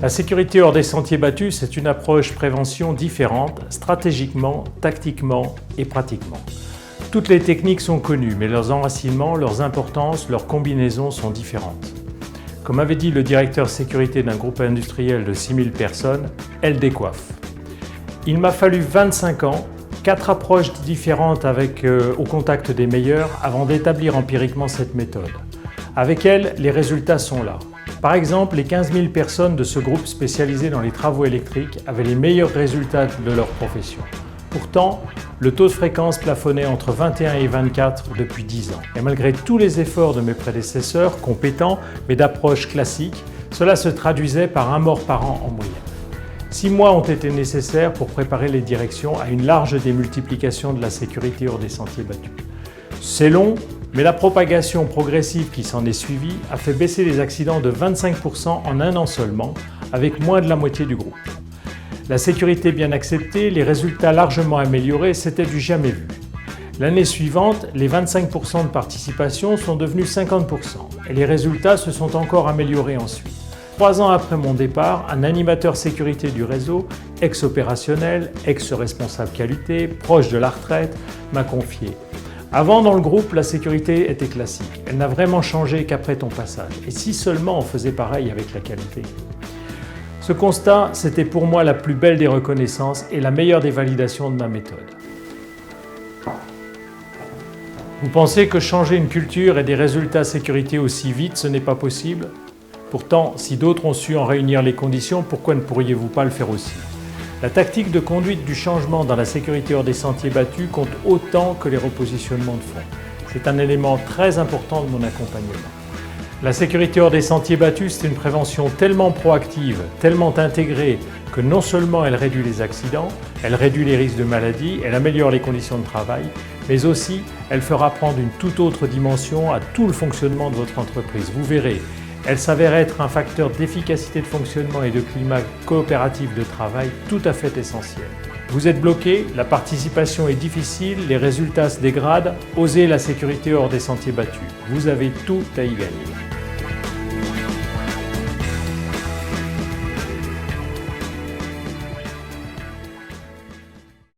La sécurité hors des sentiers battus, c'est une approche prévention différente, stratégiquement, tactiquement et pratiquement. Toutes les techniques sont connues, mais leurs enracinements, leurs importances, leurs combinaisons sont différentes. Comme avait dit le directeur sécurité d'un groupe industriel de 6000 personnes, elle décoiffe. Il m'a fallu 25 ans, 4 approches différentes au contact des meilleurs avant d'établir empiriquement cette méthode. Avec elle, les résultats sont là. Par exemple, les 15 000 personnes de ce groupe spécialisé dans les travaux électriques avaient les meilleurs résultats de leur profession. Pourtant, le taux de fréquence plafonnait entre 21 et 24 depuis 10 ans. Et malgré tous les efforts de mes prédécesseurs, compétents, mais d'approche classique, cela se traduisait par un mort par an en moyenne. 6 mois ont été nécessaires pour préparer les directions à une large démultiplication de la sécurité hors des sentiers battus. C'est long, mais la propagation progressive qui s'en est suivie a fait baisser les accidents de 25% en un an seulement, avec moins de la moitié du groupe. La sécurité bien acceptée, les résultats largement améliorés, c'était du jamais vu. L'année suivante, les 25% de participation sont devenus 50% et les résultats se sont encore améliorés ensuite. 3 ans après mon départ, un animateur sécurité du réseau, ex-opérationnel, ex-responsable qualité, proche de la retraite, m'a confié: avant, dans le groupe, la sécurité était classique. Elle n'a vraiment changé qu'après ton passage. Et si seulement on faisait pareil avec la qualité? Ce constat, c'était pour moi la plus belle des reconnaissances et la meilleure des validations de ma méthode. Vous pensez que changer une culture et des résultats sécurité aussi vite, ce n'est pas possible? Pourtant, si d'autres ont su en réunir les conditions, pourquoi ne pourriez-vous pas le faire aussi? La tactique de conduite du changement dans la sécurité hors des sentiers battus compte autant que les repositionnements de fond. C'est un élément très important de mon accompagnement. La sécurité hors des sentiers battus, c'est une prévention tellement proactive, tellement intégrée, que non seulement elle réduit les accidents, elle réduit les risques de maladie, elle améliore les conditions de travail, mais aussi elle fera prendre une toute autre dimension à tout le fonctionnement de votre entreprise. Vous verrez, elle s'avère être un facteur d'efficacité de fonctionnement et de climat coopératif de travail tout à fait essentiel. Vous êtes bloqué, la participation est difficile, les résultats se dégradent, osez la sécurité hors des sentiers battus. Vous avez tout à y gagner.